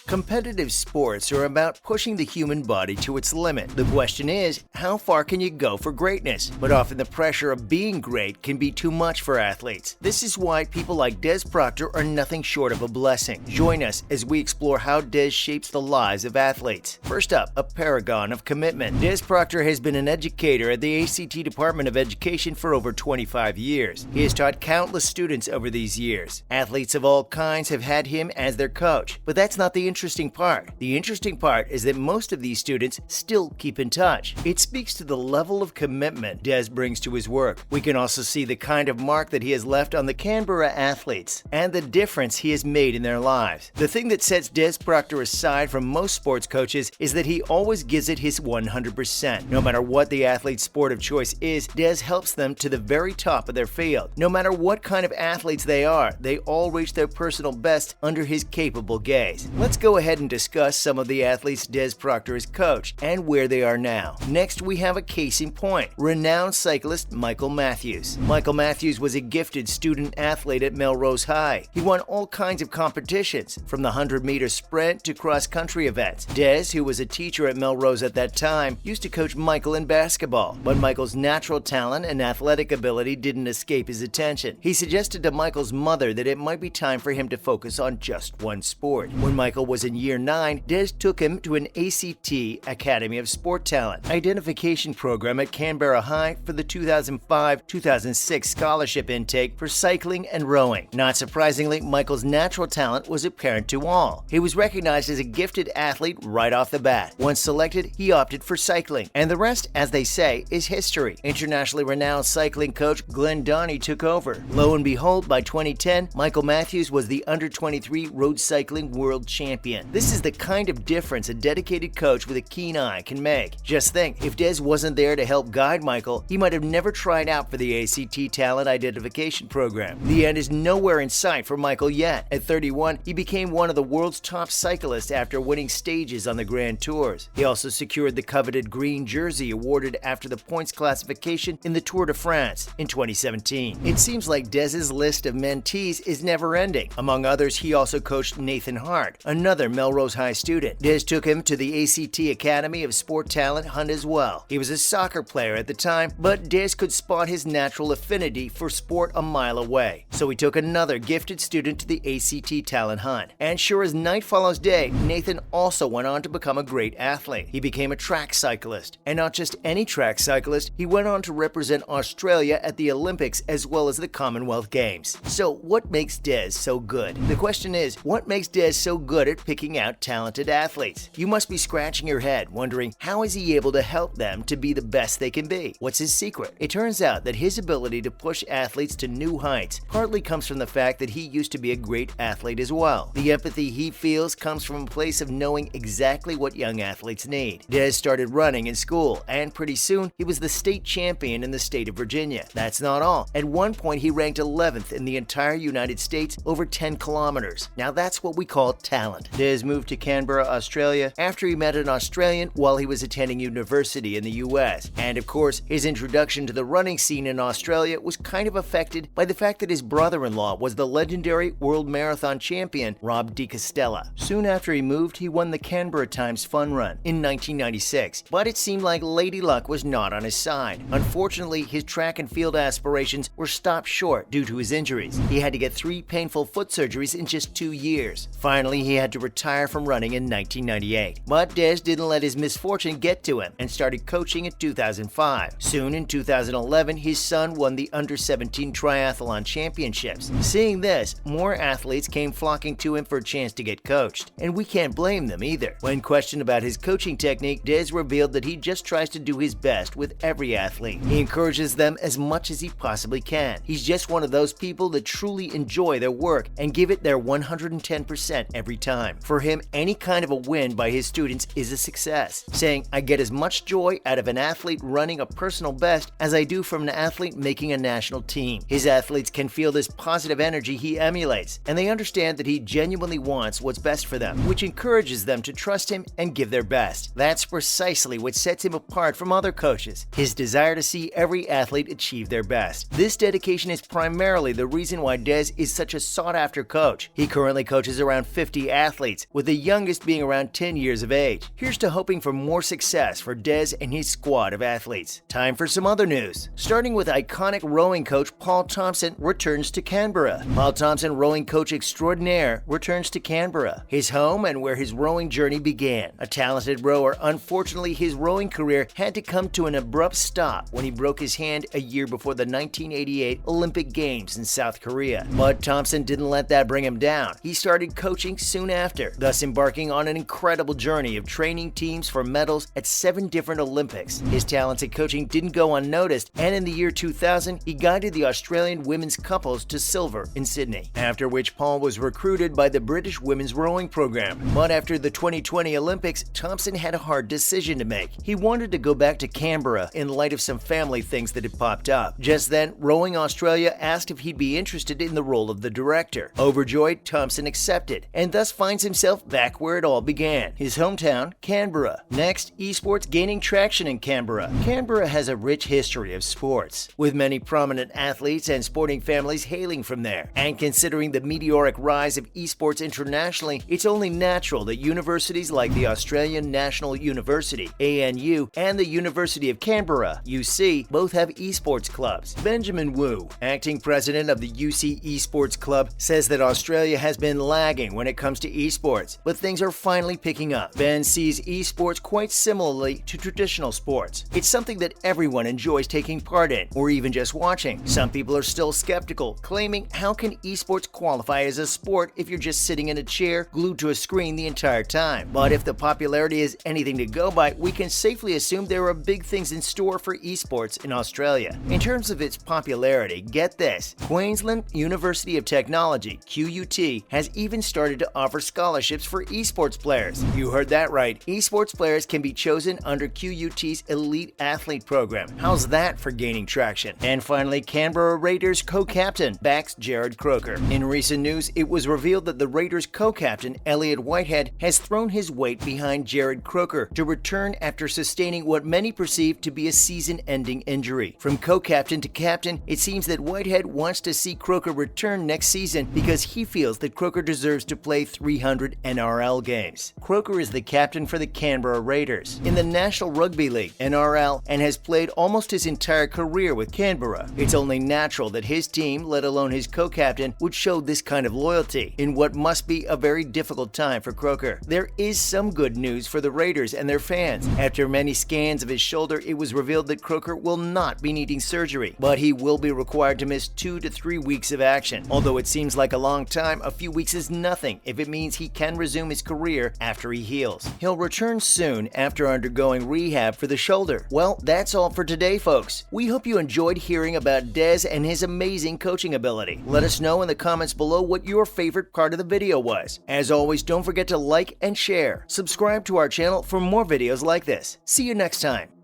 Competitive sports are about pushing the human body to its limit. The question is, how far can you go for greatness? But often the pressure of being great can be too much for athletes. This is why people like Des Proctor are nothing short of a blessing. Join us as we explore how Des shapes the lives of athletes. First up, a paragon of commitment. Des Proctor has been an educator at the ACT Department of Education for over 25 years. He has taught countless students over these years. Athletes of all kinds have had him as their coach. But that's not the interesting part. The interesting part is that most of these students still keep in touch. It speaks to the level of commitment Des brings to his work. We can also see the kind of mark that he has left on the Canberra athletes and the difference he has made in their lives. The thing that sets Des Proctor aside from most sports coaches is that he always gives it his 100%. No matter what the athlete's sport of choice is, Des helps them to the very top of their field. No matter what kind of athletes they are, they all reach their personal best under his capable gaze. Let's go ahead and discuss some of the athletes Des Proctor has coached and where they are now. Next, we have a case in point, renowned cyclist Michael Matthews. Michael Matthews was a gifted student athlete at Melrose High. He won all kinds of competitions, from the 100-meter sprint to cross-country events. Des, who was a teacher at Melrose at that time, used to coach Michael in basketball, but Michael's natural talent and athletic ability didn't escape his attention. He suggested to Michael's mother that it might be time for him to focus on just one sport. When Michael was in year 9, Des took him to an ACT Academy of Sport Talent identification program at Canberra High for the 2005-2006 scholarship intake for cycling and rowing. Not surprisingly, Michael's natural talent was apparent to all. He was recognized as a gifted athlete right off the bat. Once selected, he opted for cycling, and the rest, as they say, is history. Internationally renowned cycling coach Glenn Donnie took over. Lo and behold, by 2010, Michael Matthews was the under-23 road cycling world champion. This is the kind of difference a dedicated coach with a keen eye can make. Just think, if Des wasn't there to help guide Michael, he might have never tried out for the ACT Talent Identification Program. The end is nowhere in sight for Michael yet. At 31, he became one of the world's top cyclists after winning stages on the Grand Tours. He also secured the coveted green jersey awarded after the points classification in the Tour de France in 2017. It seems like Des's list of mentees is never ending. Among others, he also coached Nathan Hart, another Melrose High student. Des took him to the ACT Academy of Sport Talent hunt as well. He was a soccer player at the time, but Des could spot his natural affinity for sport a mile away. So he took another gifted student to the ACT Talent hunt. And sure as night follows day, Nathan also went on to become a great athlete. He became a track cyclist. And not just any track cyclist, he went on to represent Australia at the Olympics as well as the Commonwealth Games. So what makes Des so good? The question is, what makes Des so good at picking out talented athletes? You must be scratching your head wondering, how is he able to help them to be the best they can be? What's his secret? It turns out that his ability to push athletes to new heights partly comes from the fact that he used to be a great athlete as well. The empathy he feels comes from a place of knowing exactly what young athletes need. Des started running in school, and pretty soon he was the state champion in the state of Virginia. That's not all. At one point, he ranked 11th in the entire United States over 10 kilometers. Now that's what we call talent. Des moved to Canberra, Australia after he met an Australian while he was attending university in the US. And of course, his introduction to the running scene in Australia was kind of affected by the fact that his brother-in-law was the legendary world marathon champion Rob DiCostella. Soon after he moved, he won the Canberra Times Fun Run in 1996, but it seemed like Lady Luck was not on his side. Unfortunately, his track and field aspirations were stopped short due to his injuries. He had to get 3 painful foot surgeries in just 2 years. Finally, he had to retire from running in 1998. But Des didn't let his misfortune get to him and started coaching in 2005. Soon in 2011, his son won the Under-17 Triathlon Championships. Seeing this, more athletes came flocking to him for a chance to get coached. And we can't blame them either. When questioned about his coaching technique, Des revealed that he just tries to do his best with every athlete. He encourages them as much as he possibly can. He's just one of those people that truly enjoy their work and give it their 110% every time. For him, any kind of a win by his students is a success, saying, "I get as much joy out of an athlete running a personal best as I do from an athlete making a national team." His athletes can feel this positive energy he emulates, and they understand that he genuinely wants what's best for them, which encourages them to trust him and give their best. That's precisely what sets him apart from other coaches, his desire to see every athlete achieve their best. This dedication is primarily the reason why Des is such a sought-after coach. He currently coaches around 50 athletes athletes, with the youngest being around 10 years of age. Here's to hoping for more success for Des and his squad of athletes. Time for some other news. Starting with iconic rowing coach Paul Thompson returns to Canberra. Paul Thompson, rowing coach extraordinaire, returns to Canberra, his home and where his rowing journey began. A talented rower, unfortunately his rowing career had to come to an abrupt stop when he broke his hand a year before the 1988 Olympic Games in South Korea. But Thompson didn't let that bring him down. He started coaching soon after, thus embarking on an incredible journey of training teams for medals at 7 different Olympics. His talented coaching didn't go unnoticed, and in the year 2000, he guided the Australian women's couples to silver in Sydney, after which Paul was recruited by the British women's rowing program. But after the 2020 Olympics, Thompson had a hard decision to make. He wanted to go back to Canberra in light of some family things that had popped up. Just then, Rowing Australia asked if he'd be interested in the role of the director. Overjoyed, Thompson accepted, and thus finds himself back where it all began, his hometown, Canberra. Next, esports gaining traction in Canberra. Canberra has a rich history of sports, with many prominent athletes and sporting families hailing from there. And considering the meteoric rise of esports internationally, it's only natural that universities like the Australian National University, ANU, and the University of Canberra, UC, both have esports clubs. Benjamin Wu, acting president of the UC Esports Club, says that Australia has been lagging when it comes to esports, but things are finally picking up. Ben sees esports quite similarly to traditional sports. It's something that everyone enjoys taking part in, or even just watching. Some people are still skeptical, claiming how can esports qualify as a sport if you're just sitting in a chair glued to a screen the entire time? But if the popularity is anything to go by, we can safely assume there are big things in store for esports in Australia. In terms of its popularity, get this: Queensland University of Technology, QUT, has even started to offer scholarships for esports players. You heard that right. Esports players can be chosen under QUT's Elite Athlete program. How's that for gaining traction? And finally, Canberra Raiders co-captain backs Jarrod Croker. In recent news, it was revealed that the Raiders co-captain Elliott Whitehead has thrown his weight behind Jarrod Croker to return after sustaining what many perceive to be a season-ending injury. From co-captain to captain, it seems that Whitehead wants to see Croker return next season because he feels that Croker deserves to play 300 NRL games. Croker is the captain for the Canberra Raiders in the National Rugby League, NRL, and has played almost his entire career with Canberra. It's only natural that his team, let alone his co-captain, would show this kind of loyalty in what must be a very difficult time for Croker. There is some good news for the Raiders and their fans. After many scans of his shoulder, it was revealed that Croker will not be needing surgery, but he will be required to miss 2 to 3 weeks of action. Although it seems like a long time, a few weeks is nothing if it means he can resume his career after he heals. He'll return soon after undergoing rehab for the shoulder. Well, that's all for today, folks. We hope you enjoyed hearing about Des and his amazing coaching ability. Let us know in the comments below what your favorite part of the video was. As always, don't forget to like and share. Subscribe to our channel for more videos like this. See you next time.